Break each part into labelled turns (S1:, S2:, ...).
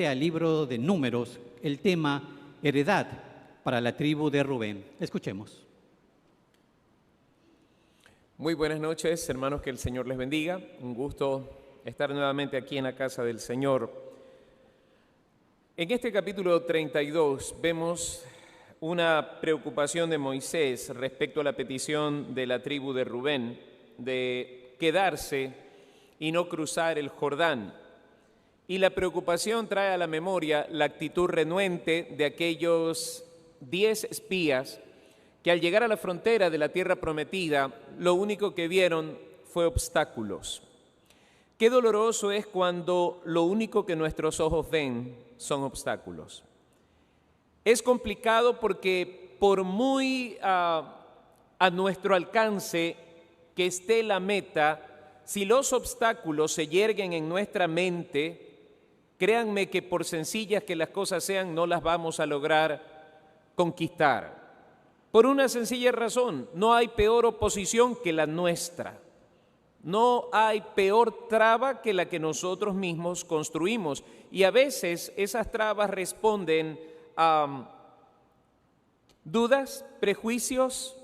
S1: Al libro de Números, el tema heredad para la tribu de Rubén. Escuchemos.
S2: Muy buenas noches, hermanos, que el Señor les bendiga. Un gusto estar nuevamente aquí en la casa del Señor. En este capítulo 32 vemos una preocupación de Moisés respecto a la petición de la tribu de Rubén de quedarse y no cruzar el Jordán. Y la preocupación trae a la memoria la actitud renuente de aquellos 10 espías que al llegar a la frontera de la tierra prometida, lo único que vieron fue obstáculos. Qué doloroso es cuando lo único que nuestros ojos ven son obstáculos. Es complicado porque por muy a nuestro alcance que esté la meta, si los obstáculos se yerguen en nuestra mente, créanme que por sencillas que las cosas sean, no las vamos a lograr conquistar. Por una sencilla razón, no hay peor oposición que la nuestra. No hay peor traba que la que nosotros mismos construimos. Y a veces esas trabas responden a dudas, prejuicios,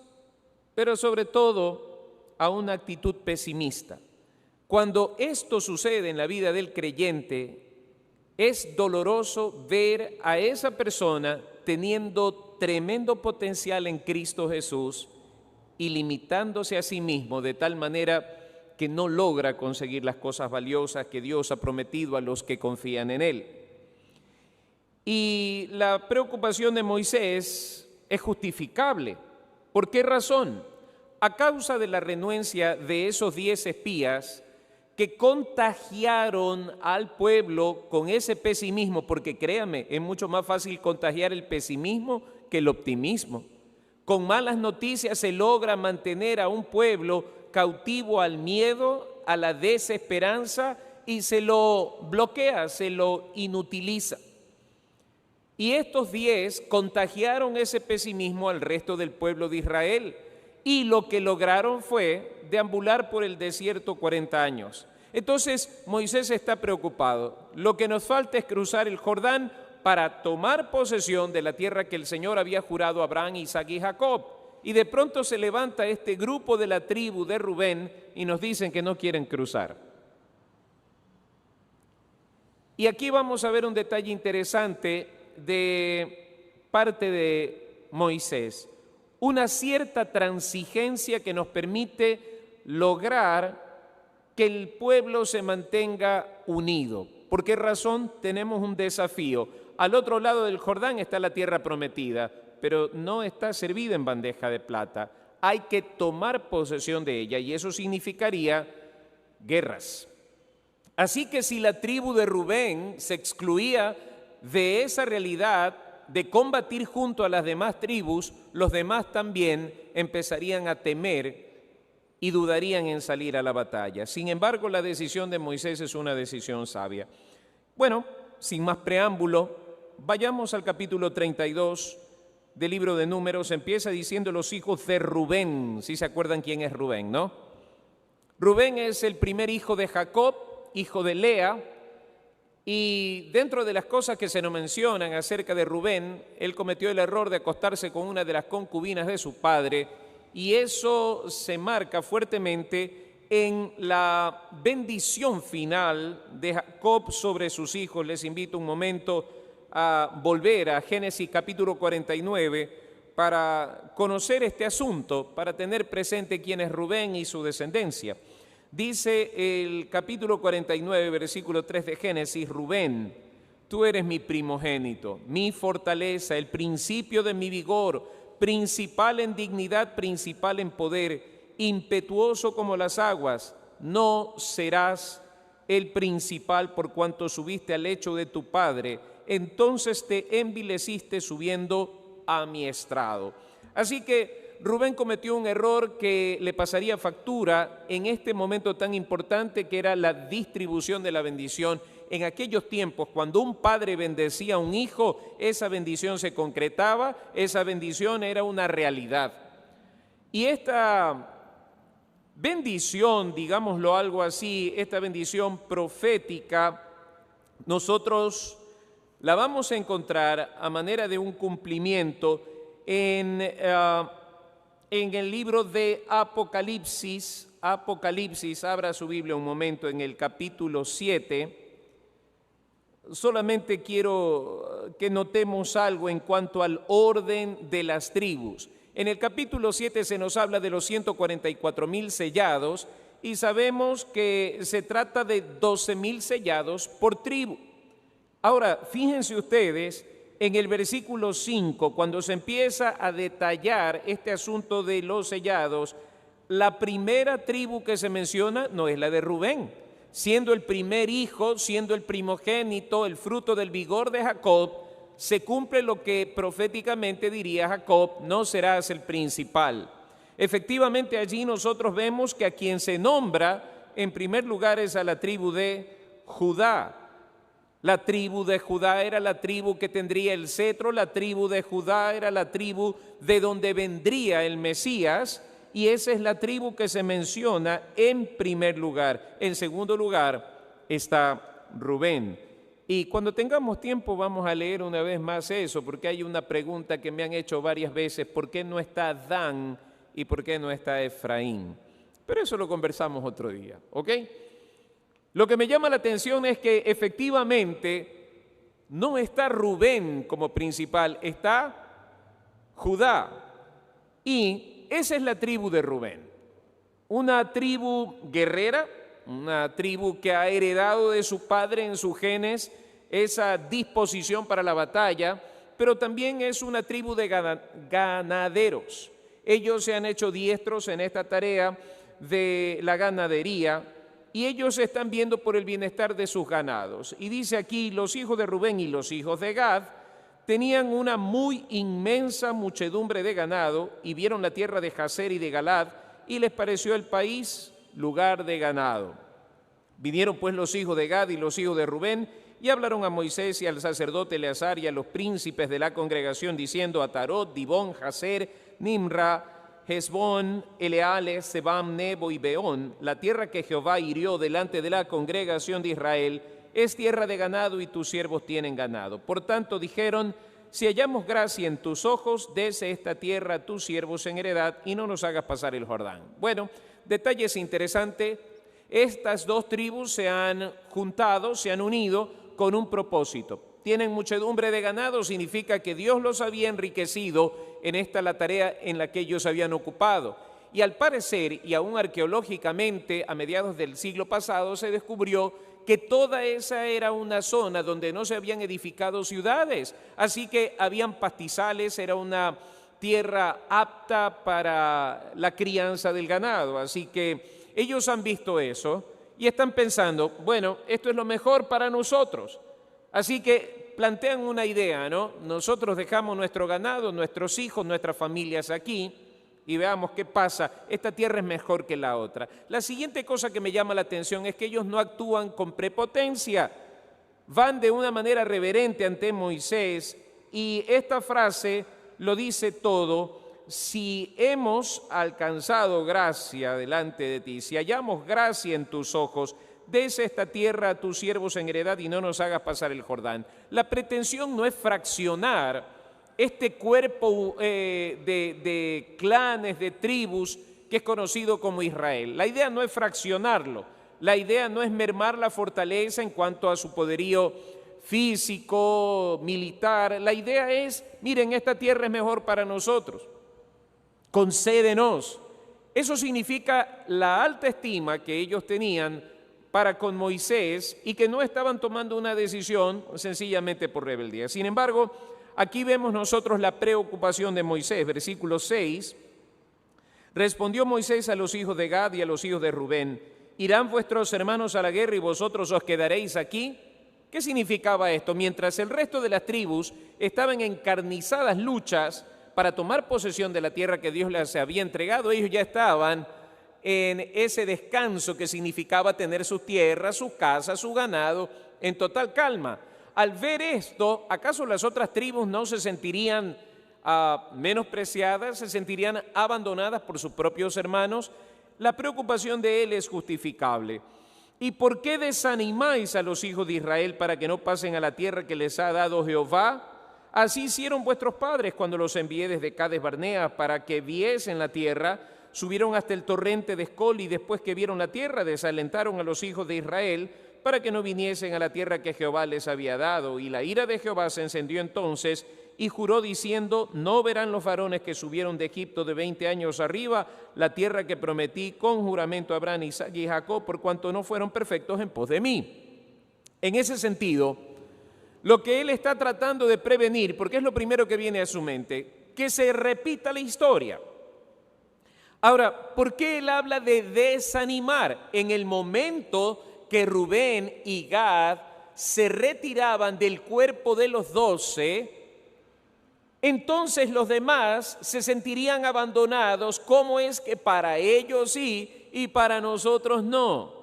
S2: pero sobre todo a una actitud pesimista. Cuando esto sucede en la vida del creyente, es doloroso ver a esa persona teniendo tremendo potencial en Cristo Jesús y limitándose a sí mismo de tal manera que no logra conseguir las cosas valiosas que Dios ha prometido a los que confían en Él. Y la preocupación de Moisés es justificable. ¿Por qué razón? A causa de la renuencia de esos 10 espías que contagiaron al pueblo con ese pesimismo, porque créame, es mucho más fácil contagiar el pesimismo que el optimismo. Con malas noticias se logra mantener a un pueblo cautivo al miedo, a la desesperanza y se lo bloquea, se lo inutiliza. Y estos 10 contagiaron ese pesimismo al resto del pueblo de Israel y lo que lograron fue deambular por el desierto 40 años. Entonces Moisés está preocupado. Lo que nos falta es cruzar el Jordán para tomar posesión de la tierra que el Señor había jurado a Abraham, Isaac y Jacob. Y de pronto se levanta este grupo de la tribu de Rubén y nos dicen que no quieren cruzar. Y aquí vamos a ver un detalle interesante de parte de Moisés. Una cierta transigencia que nos permite lograr que el pueblo se mantenga unido. ¿Por qué razón? Tenemos un desafío. Al otro lado del Jordán está la tierra prometida, pero no está servida en bandeja de plata. Hay que tomar posesión de ella y eso significaría guerras. Así que si la tribu de Rubén se excluía de esa realidad de combatir junto a las demás tribus, los demás también empezarían a temer y dudarían en salir a la batalla. Sin embargo, la decisión de Moisés es una decisión sabia. Bueno, sin más preámbulo, vayamos al capítulo 32 del libro de Números. Empieza diciendo los hijos de Rubén. ¿Sí se acuerdan quién es Rubén, no? Rubén es el primer hijo de Jacob, hijo de Lea. Y dentro de las cosas que se nos mencionan acerca de Rubén, él cometió el error de acostarse con una de las concubinas de su padre, y eso se marca fuertemente en la bendición final de Jacob sobre sus hijos. Les invito un momento a volver a Génesis capítulo 49 para conocer este asunto, para tener presente quién es Rubén y su descendencia. Dice el capítulo 49, versículo 3 de Génesis: Rubén, tú eres mi primogénito, mi fortaleza, el principio de mi vigor, principal en dignidad, principal en poder, impetuoso como las aguas. No serás el principal por cuanto subiste al lecho de tu padre, entonces te envileciste subiendo a mi estrado. Así que Rubén cometió un error que le pasaría factura en este momento tan importante que era la distribución de la bendición. En aquellos tiempos, cuando un padre bendecía a un hijo, esa bendición se concretaba, esa bendición era una realidad. Y esta bendición, digámoslo algo así, esta bendición profética, nosotros la vamos a encontrar a manera de un cumplimiento en el libro de Apocalipsis. Apocalipsis, abra su Biblia un momento, en el capítulo 7. Solamente quiero que notemos algo en cuanto al orden de las tribus. En el capítulo 7 se nos habla de los 144,000 sellados y sabemos que se trata de 12,000 sellados por tribu. Ahora, fíjense ustedes en el versículo 5, cuando se empieza a detallar este asunto de los sellados, la primera tribu que se menciona no es la de Rubén, siendo el primer hijo, siendo el primogénito, el fruto del vigor de Jacob, se cumple lo que proféticamente diría Jacob: no serás el principal. Efectivamente, allí nosotros vemos que a quien se nombra en primer lugar es a la tribu de Judá. La tribu de Judá era la tribu que tendría el cetro, la tribu de Judá era la tribu de donde vendría el Mesías, y esa es la tribu que se menciona en primer lugar. En segundo lugar está Rubén. Y cuando tengamos tiempo vamos a leer una vez más eso, porque hay una pregunta que me han hecho varias veces: ¿por qué no está Dan y por qué no está Efraín? Pero eso lo conversamos otro día, ¿ok? Lo que me llama la atención es que efectivamente no está Rubén como principal, está Judá. Y esa es la tribu de Rubén, una tribu guerrera, una tribu que ha heredado de su padre en sus genes esa disposición para la batalla, pero también es una tribu de ganaderos. Ellos se han hecho diestros en esta tarea de la ganadería y ellos están viendo por el bienestar de sus ganados. Y dice aquí: los hijos de Rubén y los hijos de Gad tenían una muy inmensa muchedumbre de ganado y vieron la tierra de Jazer y de Galad y les pareció el país lugar de ganado. Vinieron pues los hijos de Gad y los hijos de Rubén y hablaron a Moisés y al sacerdote Eleazar y a los príncipes de la congregación, diciendo: Atarot, Dibón, Jazer, Nimra, Hesbón, Eleale, Sebam, Nebo y Beón, la tierra que Jehová hirió delante de la congregación de Israel, es tierra de ganado y tus siervos tienen ganado. Por tanto dijeron: si hallamos gracia en tus ojos, dese esta tierra a tus siervos en heredad y no nos hagas pasar el Jordán. Bueno, detalles interesantes. Estas dos tribus se han juntado, se han unido con un propósito. Tienen muchedumbre de ganado, significa que Dios los había enriquecido en esta la tarea en la que ellos habían ocupado. Y al parecer, y aún arqueológicamente, a mediados del siglo pasado, se descubrió que toda esa era una zona donde no se habían edificado ciudades. Así que habían pastizales, era una tierra apta para la crianza del ganado. Así que ellos han visto eso y están pensando: bueno, esto es lo mejor para nosotros. Así que plantean una idea, ¿no? Nosotros dejamos nuestro ganado, nuestros hijos, nuestras familias aquí y veamos qué pasa. Esta tierra es mejor que la otra. La siguiente cosa que me llama la atención es que ellos no actúan con prepotencia. Van de una manera reverente ante Moisés y esta frase lo dice todo: si hemos alcanzado gracia delante de ti, si hallamos gracia en tus ojos, dese esta tierra a tus siervos en heredad y no nos hagas pasar el Jordán. La pretensión no es fraccionar este cuerpo de clanes, de tribus que es conocido como Israel. La idea no es fraccionarlo, la idea no es mermar la fortaleza en cuanto a su poderío físico, militar. La idea es: miren, esta tierra es mejor para nosotros, concédenos. Eso significa la alta estima que ellos tenían para con Moisés y que no estaban tomando una decisión sencillamente por rebeldía. Sin embargo, aquí vemos nosotros la preocupación de Moisés. Versículo 6, respondió Moisés a los hijos de Gad y a los hijos de Rubén: ¿irán vuestros hermanos a la guerra y vosotros os quedaréis aquí? ¿Qué significaba esto? Mientras el resto de las tribus estaban en encarnizadas luchas para tomar posesión de la tierra que Dios les había entregado, ellos ya estaban en ese descanso que significaba tener sus tierras, sus casas, su ganado en total calma. Al ver esto, ¿acaso las otras tribus no se sentirían menospreciadas, se sentirían abandonadas por sus propios hermanos? La preocupación de él es justificable. ¿Y por qué desanimáis a los hijos de Israel para que no pasen a la tierra que les ha dado Jehová? Así hicieron vuestros padres cuando los envié desde Cades Barnea para que viesen la tierra. Subieron hasta el torrente de Escol y después que vieron la tierra desalentaron a los hijos de Israel para que no viniesen a la tierra que Jehová les había dado. Y la ira de Jehová se encendió entonces y juró diciendo: no verán los varones que subieron de Egipto de 20 años arriba la tierra que prometí con juramento a Abraham, Isaac y Jacob, por cuanto no fueron perfectos en pos de mí. En ese sentido, lo que él está tratando de prevenir, porque es lo primero que viene a su mente, que se repita la historia. Ahora, ¿por qué él habla de desanimar? En el momento que Rubén y Gad se retiraban del cuerpo de los 12, entonces los demás se sentirían abandonados. ¿Cómo es que para ellos sí y para nosotros no?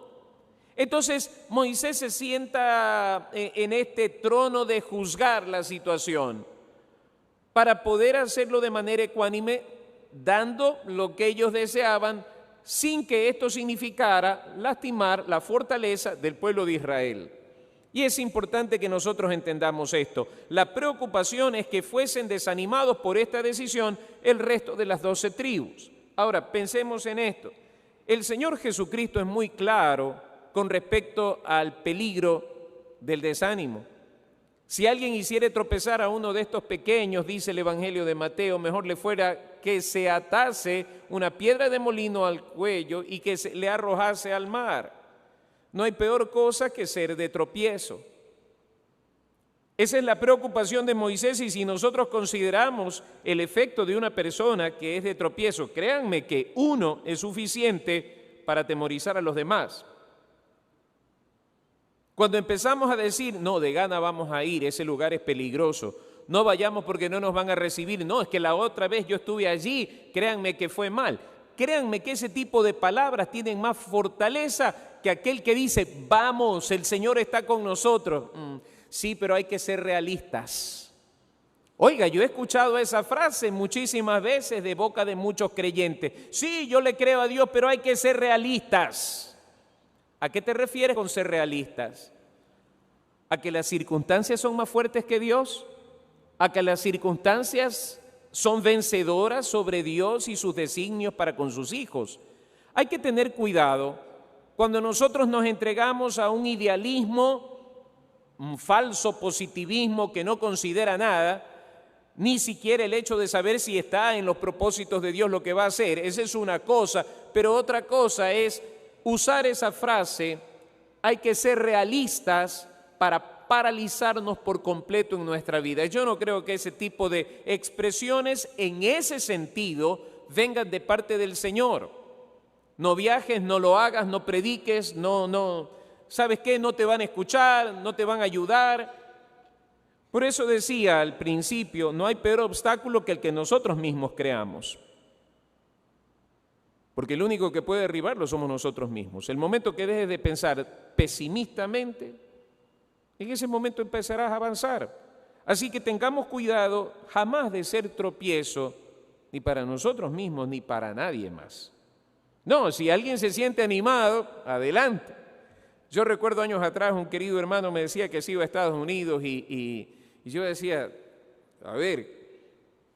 S2: Entonces Moisés se sienta en este trono de juzgar la situación para poder hacerlo de manera ecuánime, dando lo que ellos deseaban, sin que esto significara lastimar la fortaleza del pueblo de Israel. Y es importante que nosotros entendamos esto. La preocupación es que fuesen desanimados por esta decisión el resto de las 12 tribus. Ahora, pensemos en esto. El Señor Jesucristo es muy claro con respecto al peligro del desánimo. Si alguien hiciere tropezar a uno de estos pequeños, dice el Evangelio de Mateo, mejor le fuera que se atase una piedra de molino al cuello y que se le arrojase al mar. No hay peor cosa que ser de tropiezo. Esa es la preocupación de Moisés, y si nosotros consideramos el efecto de una persona que es de tropiezo, créanme que uno es suficiente para atemorizar a los demás. Cuando empezamos a decir, no, de gana vamos a ir, ese lugar es peligroso, no vayamos porque no nos van a recibir, no, es que la otra vez yo estuve allí, créanme que fue mal. Créanme que ese tipo de palabras tienen más fortaleza que aquel que dice, vamos, el Señor está con nosotros. Sí, pero hay que ser realistas. Oiga, yo he escuchado esa frase muchísimas veces de boca de muchos creyentes. Sí, yo le creo a Dios, pero hay que ser realistas. ¿A qué te refieres con ser realistas? ¿A que las circunstancias son más fuertes que Dios? ¿A que las circunstancias son vencedoras sobre Dios y sus designios para con sus hijos? Hay que tener cuidado cuando nosotros nos entregamos a un idealismo, un falso positivismo que no considera nada, ni siquiera el hecho de saber si está en los propósitos de Dios lo que va a hacer. Esa es una cosa, pero otra cosa es usar esa frase, hay que ser realistas, para paralizarnos por completo en nuestra vida. Yo no creo que ese tipo de expresiones en ese sentido vengan de parte del Señor. No viajes, no lo hagas, no prediques, no, ¿sabes qué? No te van a escuchar, no te van a ayudar. Por eso decía al principio, no hay peor obstáculo que el que nosotros mismos creamos. Porque el único que puede derribarlo somos nosotros mismos. El momento que dejes de pensar pesimistamente, en ese momento empezarás a avanzar. Así que tengamos cuidado jamás de ser tropiezo, ni para nosotros mismos, ni para nadie más. No, si alguien se siente animado, adelante. Yo recuerdo años atrás, un querido hermano me decía que se iba a Estados Unidos y yo decía, a ver,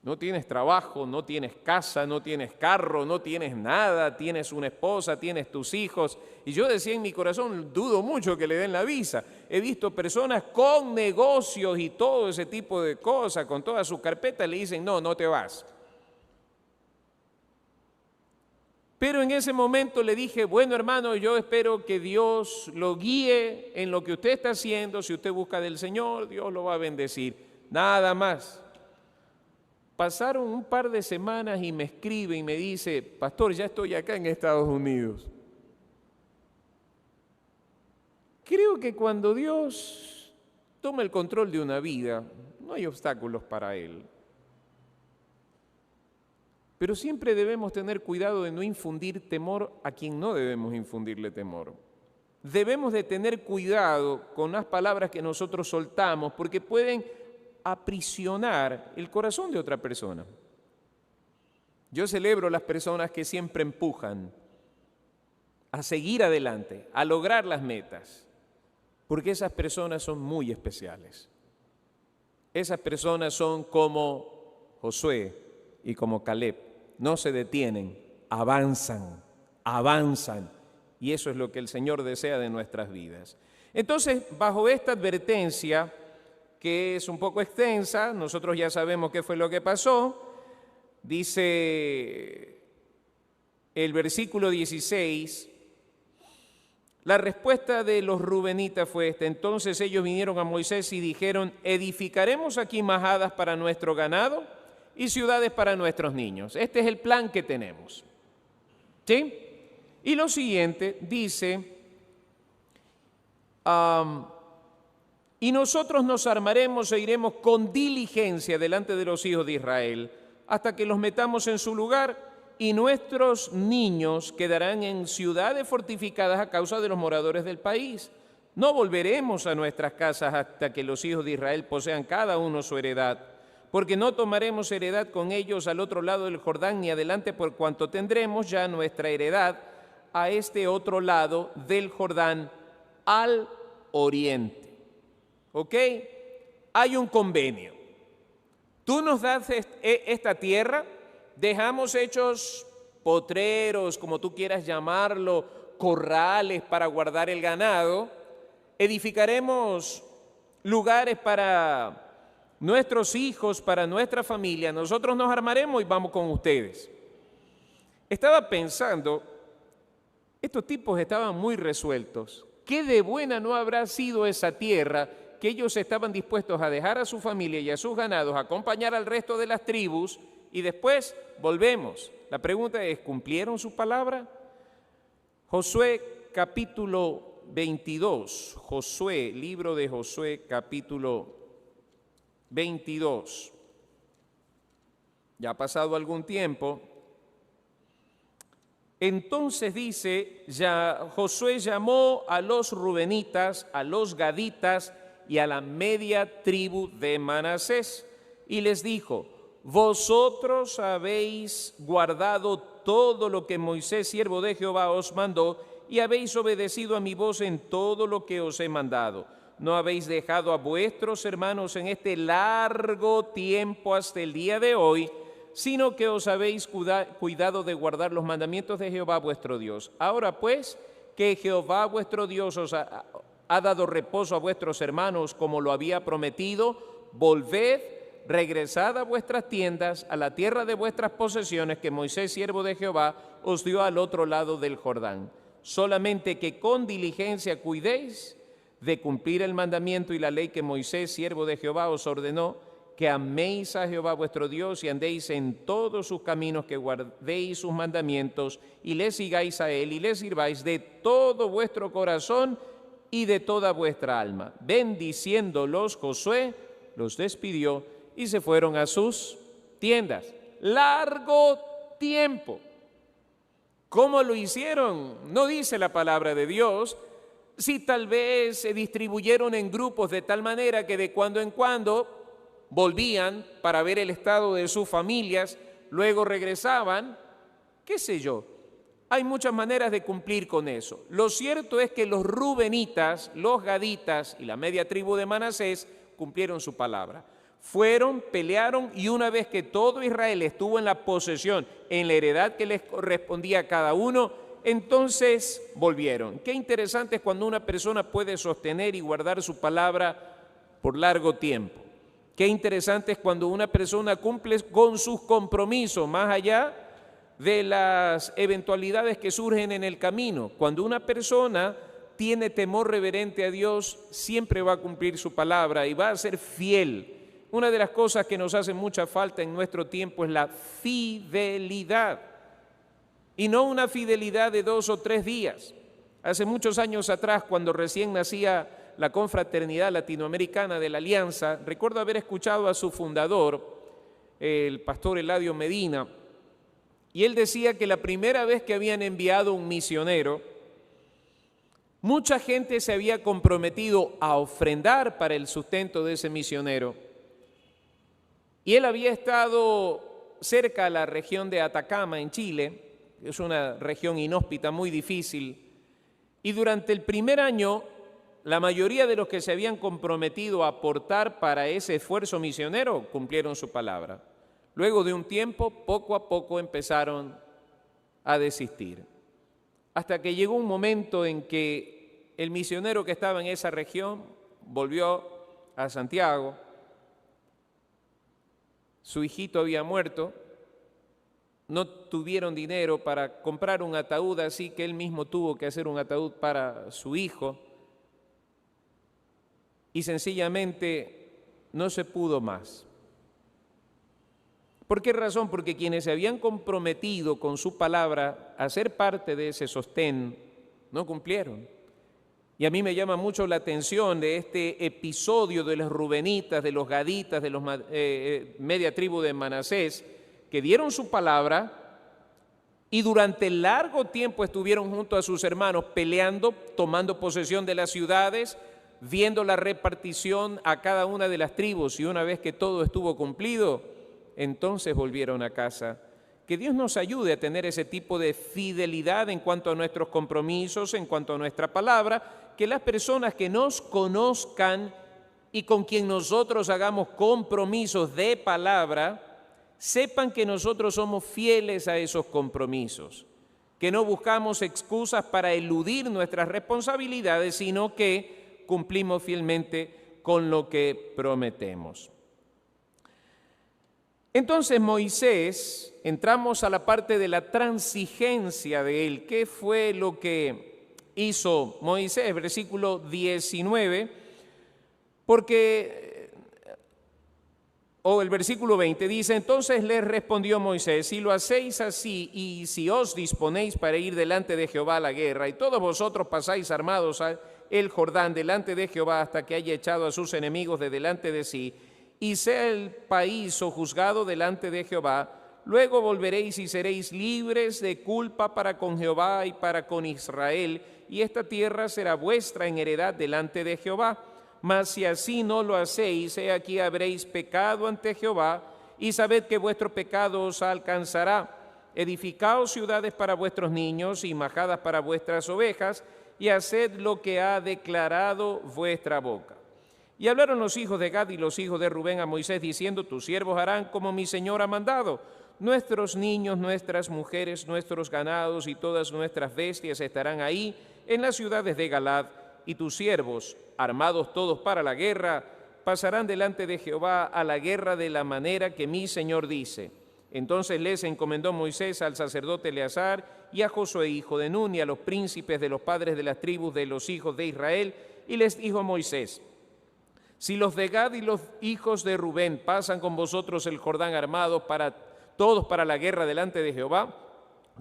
S2: no tienes trabajo, no tienes casa, no tienes carro, no tienes nada, tienes una esposa, tienes tus hijos. Y yo decía en mi corazón, dudo mucho que le den la visa. He visto personas con negocios y todo ese tipo de cosas, con toda su carpeta, le dicen, no, no te vas. Pero en ese momento le dije, bueno hermano, yo espero que Dios lo guíe en lo que usted está haciendo. Si usted busca del Señor, Dios lo va a bendecir. Nada más. Pasaron un par de semanas y me escribe y me dice, pastor, ya estoy acá en Estados Unidos. Creo que cuando Dios toma el control de una vida, no hay obstáculos para Él. Pero siempre debemos tener cuidado de no infundir temor a quien no debemos infundirle temor. Debemos de tener cuidado con las palabras que nosotros soltamos porque pueden aprisionar el corazón de otra persona. Yo celebro las personas que siempre empujan. a seguir adelante, a lograr las metas, porque esas personas son muy especiales. Esas personas son como Josué y como Caleb, no se detienen, avanzan, y eso es lo que el Señor desea de nuestras vidas. Entonces, bajo esta advertencia, que es un poco extensa, nosotros ya sabemos qué fue lo que pasó, dice el versículo 16, la respuesta de los rubenitas fue esta: entonces ellos vinieron a Moisés y dijeron, edificaremos aquí majadas para nuestro ganado y ciudades para nuestros niños. Este es el plan que tenemos. ¿Sí? Y lo siguiente dice, y nosotros nos armaremos e iremos con diligencia delante de los hijos de Israel hasta que los metamos en su lugar, y nuestros niños quedarán en ciudades fortificadas a causa de los moradores del país. No volveremos a nuestras casas hasta que los hijos de Israel posean cada uno su heredad, porque no tomaremos heredad con ellos al otro lado del Jordán ni adelante, por cuanto tendremos ya nuestra heredad a este otro lado del Jordán, al oriente. ¿Ok? Hay un convenio. Tú nos das esta tierra, dejamos hechos potreros, como tú quieras llamarlo, corrales para guardar el ganado, edificaremos lugares para nuestros hijos, para nuestra familia, nosotros nos armaremos y vamos con ustedes. Estaba pensando, estos tipos estaban muy resueltos. ¿Qué de buena no habrá sido esa tierra que ellos estaban dispuestos a dejar a su familia y a sus ganados, a acompañar al resto de las tribus y después volvemos? La pregunta es, ¿cumplieron su palabra? Josué capítulo 22, Josué, libro de Josué capítulo 22. Ya ha pasado algún tiempo. Entonces dice, ya Josué llamó a los rubenitas, a los gaditas y a la media tribu de Manasés y les dijo, vosotros habéis guardado todo lo que Moisés, siervo de Jehová, os mandó y habéis obedecido a mi voz en todo lo que os he mandado. No habéis dejado a vuestros hermanos en este largo tiempo hasta el día de hoy, sino que os habéis cuidado de guardar los mandamientos de Jehová vuestro Dios. Ahora pues, que Jehová vuestro Dios os ha dado reposo a vuestros hermanos como lo había prometido, volved, regresad a vuestras tiendas, a la tierra de vuestras posesiones que Moisés, siervo de Jehová, os dio al otro lado del Jordán. Solamente que con diligencia cuidéis de cumplir el mandamiento y la ley que Moisés, siervo de Jehová, os ordenó, que améis a Jehová vuestro Dios y andéis en todos sus caminos, que guardéis sus mandamientos y le sigáis a él y le sirváis de todo vuestro corazón y de toda vuestra alma. Bendiciéndolos, Josué los despidió y se fueron a sus tiendas. Largo tiempo. ¿Cómo lo hicieron? No dice la palabra de Dios. Si tal vez se distribuyeron en grupos de tal manera que de cuando en cuando volvían para ver el estado de sus familias, luego regresaban, qué sé yo. Hay muchas maneras de cumplir con eso. Lo cierto es que los rubenitas, los gaditas y la media tribu de Manasés cumplieron su palabra. Fueron, pelearon y una vez que todo Israel estuvo en la posesión, en la heredad que les correspondía a cada uno, entonces volvieron. Qué interesante es cuando una persona puede sostener y guardar su palabra por largo tiempo. Qué interesante es cuando una persona cumple con sus compromisos más allá de las eventualidades que surgen en el camino. Cuando una persona tiene temor reverente a Dios, siempre va a cumplir su palabra y va a ser fiel. Una de las cosas que nos hace mucha falta en nuestro tiempo es la fidelidad. Y no una fidelidad de 2 o 3 días. Hace muchos años atrás, cuando recién nacía la confraternidad latinoamericana de la Alianza, recuerdo haber escuchado a su fundador, el pastor Eladio Medina, y él decía que la primera vez que habían enviado un misionero, mucha gente se había comprometido a ofrendar para el sustento de ese misionero, y él había estado cerca a la región de Atacama, en Chile. Es una región inhóspita, muy difícil Y durante el primer año, la mayoría de los que se habían comprometido a aportar para ese esfuerzo misionero cumplieron su palabra. Luego de un tiempo, poco a poco empezaron a desistir. Hasta que llegó un momento en que el misionero que estaba en esa región volvió a Santiago. Su hijito había muerto. No tuvieron dinero para comprar un ataúd, así que él mismo tuvo que hacer un ataúd para su hijo. Y sencillamente no se pudo más. ¿Por qué razón? Porque quienes se habían comprometido con su palabra a ser parte de ese sostén no cumplieron. Y a mí me llama mucho la atención de este episodio de los rubenitas, de los gaditas, de los media tribu de Manasés, que dieron su palabra y durante largo tiempo estuvieron junto a sus hermanos peleando, tomando posesión de las ciudades, viendo la repartición a cada una de las tribus, y una vez que todo estuvo cumplido, entonces volvieron a casa. Que Dios nos ayude a tener ese tipo de fidelidad en cuanto a nuestros compromisos, en cuanto a nuestra palabra, que las personas que nos conozcan y con quien nosotros hagamos compromisos de palabra, sepan que nosotros somos fieles a esos compromisos, que no buscamos excusas para eludir nuestras responsabilidades, sino que cumplimos fielmente con lo que prometemos. Entonces Moisés, entramos a la parte de la transigencia de él. ¿Qué fue lo que hizo Moisés? Versículo 19, el versículo 20 dice: entonces les respondió Moisés: si lo hacéis así, y si os disponéis para ir delante de Jehová a la guerra, y todos vosotros pasáis armados el Jordán delante de Jehová hasta que haya echado a sus enemigos de delante de sí, y sea el país sojuzgado delante de Jehová, luego volveréis y seréis libres de culpa para con Jehová y para con Israel, y esta tierra será vuestra en heredad delante de Jehová. Mas si así no lo hacéis, he aquí habréis pecado ante Jehová, y sabed que vuestro pecado os alcanzará. Edificaos ciudades para vuestros niños y majadas para vuestras ovejas, y haced lo que ha declarado vuestra boca. Y hablaron los hijos de Gad y los hijos de Rubén a Moisés, diciendo: tus siervos harán como mi señor ha mandado. Nuestros niños, nuestras mujeres, nuestros ganados y todas nuestras bestias estarán ahí en las ciudades de Galaad, y tus siervos, armados todos para la guerra, pasarán delante de Jehová a la guerra de la manera que mi señor dice. Entonces les encomendó Moisés al sacerdote Eleazar y a Josué hijo de Nun y a los príncipes de los padres de las tribus de los hijos de Israel, y les dijo Moisés: si los de Gad y los hijos de Rubén pasan con vosotros el Jordán armados todos para la guerra delante de Jehová,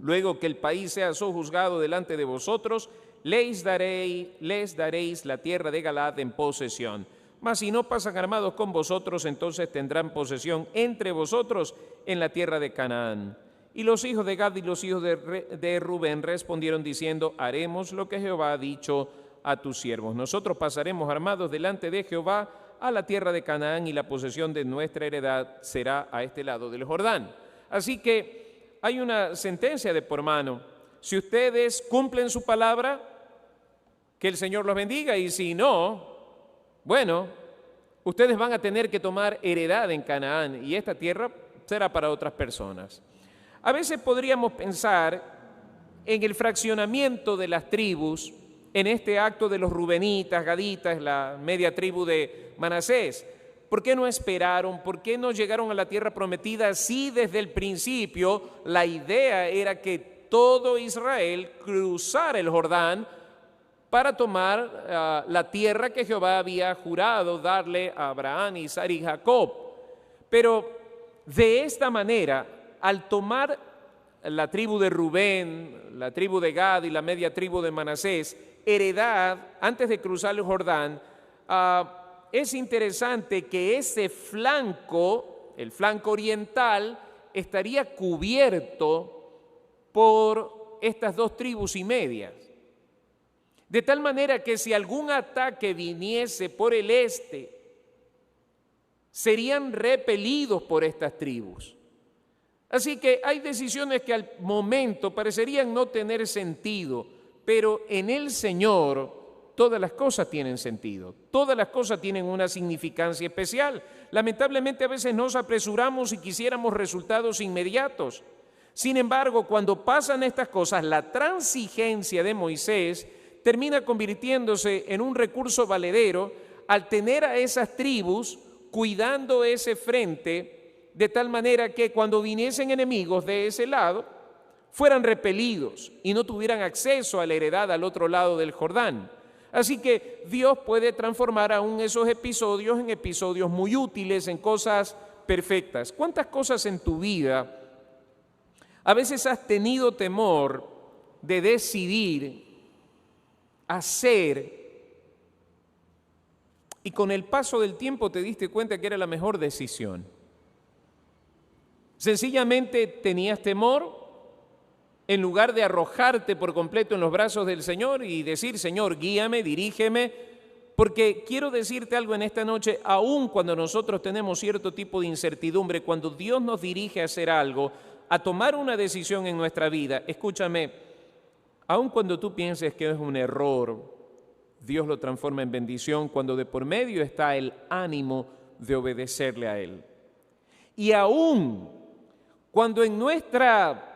S2: luego que el país sea sojuzgado delante de vosotros, les daréis la tierra de Galaad en posesión. Mas si no pasan armados con vosotros, entonces tendrán posesión entre vosotros en la tierra de Canaán. Y los hijos de Gad y los hijos de Rubén respondieron diciendo: haremos lo que Jehová ha dicho a tus siervos. Nosotros pasaremos armados delante de Jehová a la tierra de Canaán, y la posesión de nuestra heredad será a este lado del Jordán. Así que hay una sentencia de por mano. Si ustedes cumplen su palabra, que el Señor los bendiga, y si no, bueno, ustedes van a tener que tomar heredad en Canaán, y esta tierra será para otras personas. A veces podríamos pensar en el fraccionamiento de las tribus en este acto de los rubenitas, gaditas, la media tribu de Manasés. ¿Por qué no esperaron? ¿Por qué no llegaron a la tierra prometida si desde el principio la idea era que todo Israel cruzara el Jordán para tomar la tierra que Jehová había jurado darle a Abraham, Isaac y Jacob? Pero de esta manera, al tomar la tribu de Rubén, la tribu de Gad y la media tribu de Manasés, heredad antes de cruzar el Jordán, es interesante que ese flanco, el flanco oriental, estaría cubierto por estas dos tribus y medias. De tal manera que si algún ataque viniese por el este, serían repelidos por estas tribus. Así que hay decisiones que al momento parecerían no tener sentido, pero en el Señor todas las cosas tienen sentido, todas las cosas tienen una significancia especial. Lamentablemente a veces nos apresuramos y quisiéramos resultados inmediatos. Sin embargo, cuando pasan estas cosas, la transigencia de Moisés termina convirtiéndose en un recurso valedero al tener a esas tribus cuidando ese frente, de tal manera que cuando viniesen enemigos de ese lado, fueran repelidos y no tuvieran acceso a la heredad al otro lado del Jordán. Así que Dios puede transformar aún esos episodios en episodios muy útiles, en cosas perfectas. ¿Cuántas cosas en tu vida a veces has tenido temor de decidir, hacer, y con el paso del tiempo te diste cuenta que era la mejor decisión? Sencillamente tenías temor en lugar de arrojarte por completo en los brazos del Señor y decir: Señor, guíame, dirígeme, porque quiero decirte algo en esta noche, aun cuando nosotros tenemos cierto tipo de incertidumbre, cuando Dios nos dirige a hacer algo, a tomar una decisión en nuestra vida, escúchame, aun cuando tú pienses que es un error, Dios lo transforma en bendición cuando de por medio está el ánimo de obedecerle a Él. Y aun cuando en nuestra,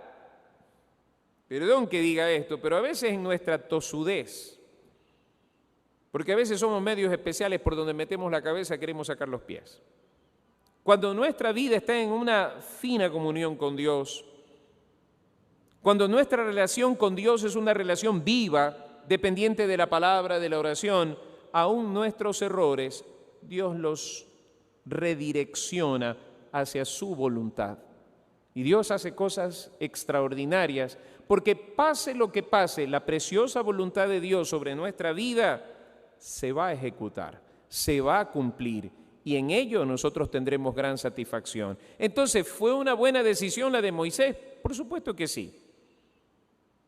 S2: perdón que diga esto, pero a veces en nuestra tosudez, porque a veces somos medios especiales por donde metemos la cabeza, queremos sacar los pies. Cuando nuestra vida está en una fina comunión con Dios, cuando nuestra relación con Dios es una relación viva, dependiente de la palabra, de la oración, aún nuestros errores, Dios los redirecciona hacia su voluntad. Y Dios hace cosas extraordinarias, porque pase lo que pase, la preciosa voluntad de Dios sobre nuestra vida se va a ejecutar, se va a cumplir, y en ello nosotros tendremos gran satisfacción. Entonces, ¿fue una buena decisión la de Moisés? Por supuesto que sí.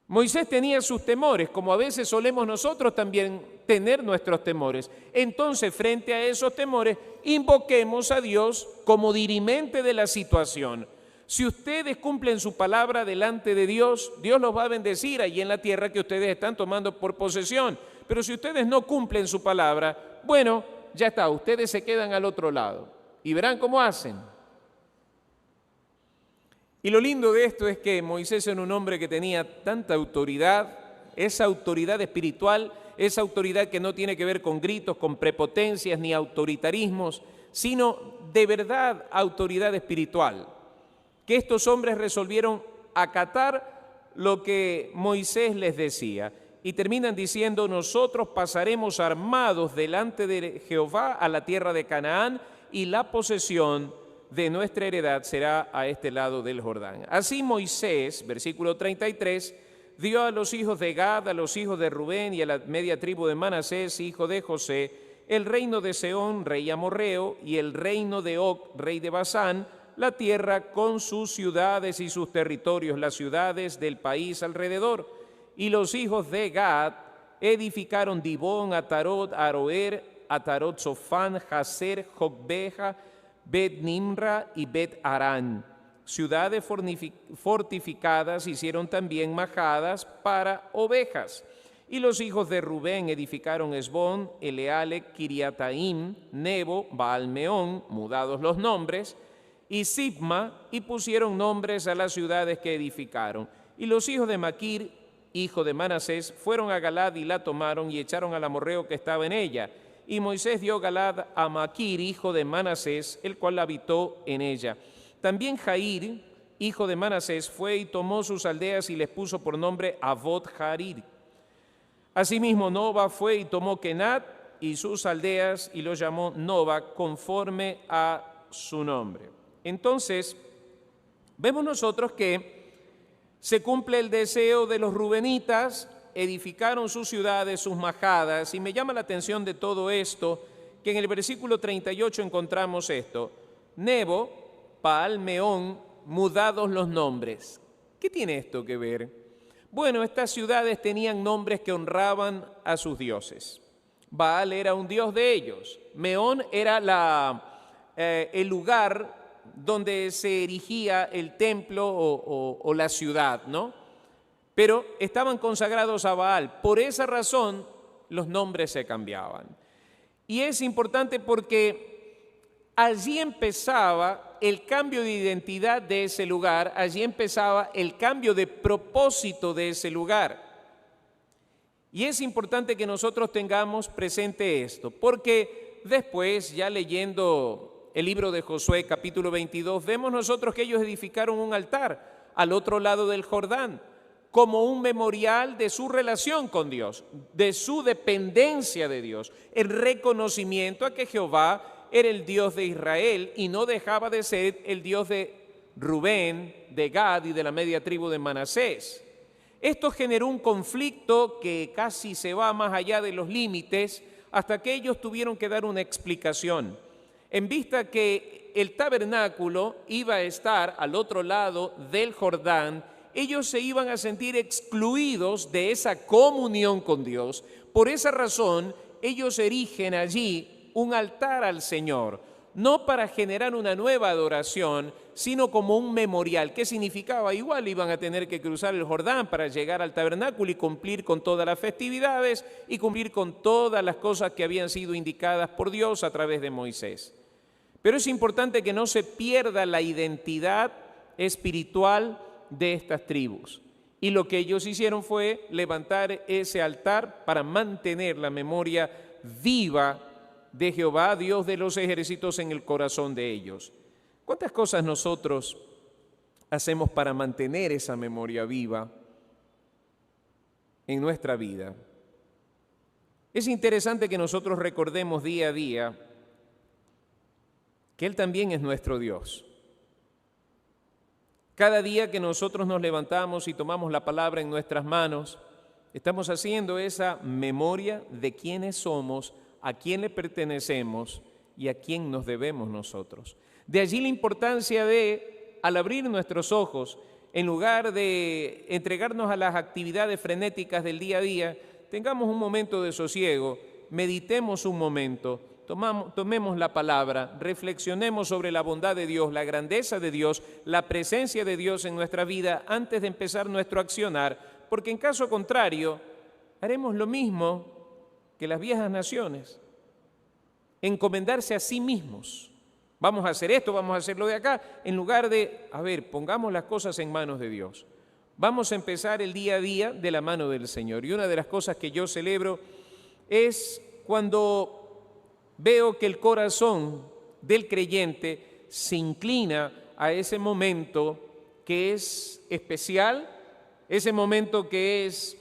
S2: Moisés tenía sus temores, como a veces solemos nosotros también tener nuestros temores. Entonces, frente a esos temores, invoquemos a Dios como dirimente de la situación. Si ustedes cumplen su palabra delante de Dios, Dios los va a bendecir allí en la tierra que ustedes están tomando por posesión. Pero si ustedes no cumplen su palabra, bueno, ya está, ustedes se quedan al otro lado y verán cómo hacen. Y lo lindo de esto es que Moisés era un hombre que tenía tanta autoridad, esa autoridad espiritual, esa autoridad que no tiene que ver con gritos, con prepotencias ni autoritarismos, sino de verdad autoridad espiritual, que estos hombres resolvieron acatar lo que Moisés les decía. Y terminan diciendo: nosotros pasaremos armados delante de Jehová a la tierra de Canaán, y la posesión de nuestra heredad será a este lado del Jordán. Así Moisés, versículo 33, dio a los hijos de Gad, a los hijos de Rubén y a la media tribu de Manasés, hijo de José, el reino de Sehón, rey amorreo, y el reino de Og, rey de Basán, la tierra con sus ciudades y sus territorios, las ciudades del país alrededor. Y los hijos de Gad edificaron Dibón, Atarot, Aroer, Atarot, Sofán, Jazer, Jocbeja, Bet Nimra y Bet Arán. Ciudades fortificadas hicieron también majadas para ovejas. Y los hijos de Rubén edificaron Esbón, Eleale, Kiriataim, Nebo, Baalmeón, mudados los nombres, y Sibma, y pusieron nombres a las ciudades que edificaron. Y los hijos de Maquir, hijo de Manasés, fueron a Galad y la tomaron y echaron al amorreo que estaba en ella. Y Moisés dio Galad a Maquir, hijo de Manasés, el cual habitó en ella. También Jair, hijo de Manasés, fue y tomó sus aldeas y les puso por nombre Avot Jair. Asimismo, Noba fue y tomó Kenat y sus aldeas y lo llamó Noba, conforme a su nombre. Entonces, vemos nosotros que se cumple el deseo de los rubenitas, edificaron sus ciudades, sus majadas, y me llama la atención de todo esto, que en el versículo 38 encontramos esto: Nebo, Baal Meón, mudados los nombres. ¿Qué tiene esto que ver? Bueno, estas ciudades tenían nombres que honraban a sus dioses. Baal era un dios de ellos, Meón era el lugar donde se erigía el templo o la ciudad, ¿no? pero estaban consagrados a Baal. Por esa razón, los nombres se cambiaban. Y es importante porque allí empezaba el cambio de identidad de ese lugar, allí empezaba el cambio de propósito de ese lugar. Y es importante que nosotros tengamos presente esto, porque después, ya leyendo el libro de Josué, capítulo 22, vemos nosotros que ellos edificaron un altar al otro lado del Jordán, como un memorial de su relación con Dios, de su dependencia de Dios, el reconocimiento a que Jehová era el Dios de Israel y no dejaba de ser el Dios de Rubén, de Gad y de la media tribu de Manasés. Esto generó un conflicto que casi se va más allá de los límites hasta que ellos tuvieron que dar una explicación. En vista que el tabernáculo iba a estar al otro lado del Jordán, ellos se iban a sentir excluidos de esa comunión con Dios. Por esa razón, ellos erigen allí un altar al Señor, no para generar una nueva adoración, sino como un memorial. ¿Qué significaba? Igual iban a tener que cruzar el Jordán para llegar al tabernáculo y cumplir con todas las festividades y cumplir con todas las cosas que habían sido indicadas por Dios a través de Moisés. Pero es importante que no se pierda la identidad espiritual de estas tribus. Y lo que ellos hicieron fue levantar ese altar para mantener la memoria viva de Jehová, Dios de los ejércitos, en el corazón de ellos. ¿Cuántas cosas nosotros hacemos para mantener esa memoria viva en nuestra vida? Es interesante que nosotros recordemos día a día que Él también es nuestro Dios. Cada día que nosotros nos levantamos y tomamos la palabra en nuestras manos, estamos haciendo esa memoria de quiénes somos, a quién le pertenecemos y a quién nos debemos nosotros. De allí la importancia de, al abrir nuestros ojos, en lugar de entregarnos a las actividades frenéticas del día a día, tengamos un momento de sosiego, meditemos un momento, tomemos la palabra, reflexionemos sobre la bondad de Dios, la grandeza de Dios, la presencia de Dios en nuestra vida antes de empezar nuestro accionar, porque en caso contrario, haremos lo mismo que las viejas naciones, encomendarse a sí mismos. Vamos a hacer esto, vamos a hacerlo de acá, en lugar de, pongamos las cosas en manos de Dios. Vamos a empezar el día a día de la mano del Señor. Y una de las cosas que yo celebro es cuando veo que el corazón del creyente se inclina a ese momento que es especial, ese momento que es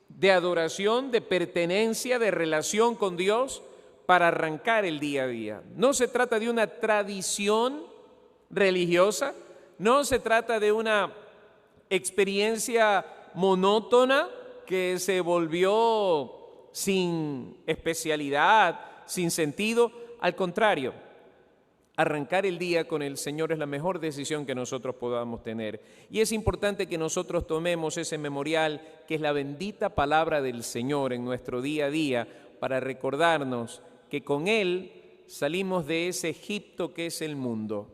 S2: de adoración, de pertenencia, de relación con Dios, para arrancar el día a día. No se trata de una tradición religiosa, no se trata de una experiencia monótona que se volvió sin especialidad, sin sentido. Al contrario, arrancar el día con el Señor es la mejor decisión que nosotros podamos tener. Y es importante que nosotros tomemos ese memorial, que es la bendita palabra del Señor en nuestro día a día, para recordarnos que con Él salimos de ese Egipto que es el mundo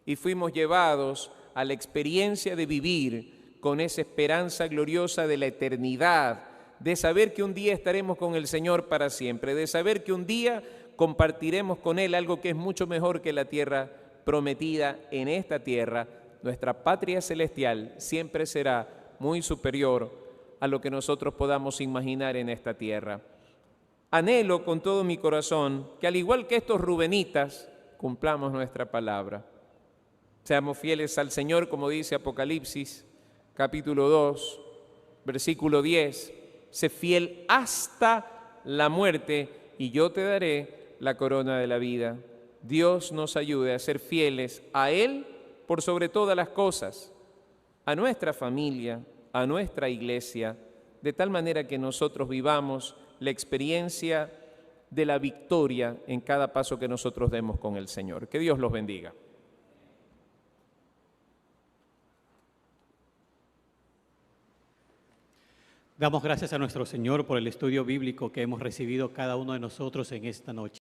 S2: y fuimos llevados a la experiencia de vivir con esa esperanza gloriosa de la eternidad, de saber que un día estaremos con el Señor para siempre, de saber que un día compartiremos con Él algo que es mucho mejor que la tierra prometida. En esta tierra, nuestra patria celestial siempre será muy superior a lo que nosotros podamos imaginar en esta tierra. Anhelo con todo mi corazón que, al igual que estos rubenitas, cumplamos nuestra palabra. Seamos fieles al Señor, como dice Apocalipsis, capítulo 2, versículo 10. Sé fiel hasta la muerte y yo te daré la corona de la vida. Dios nos ayude a ser fieles a Él por sobre todas las cosas, a nuestra familia, a nuestra iglesia, de tal manera que nosotros vivamos la experiencia de la victoria en cada paso que nosotros demos con el Señor. Que Dios los bendiga.
S1: Damos gracias a nuestro Señor por el estudio bíblico que hemos recibido cada uno de nosotros en esta noche.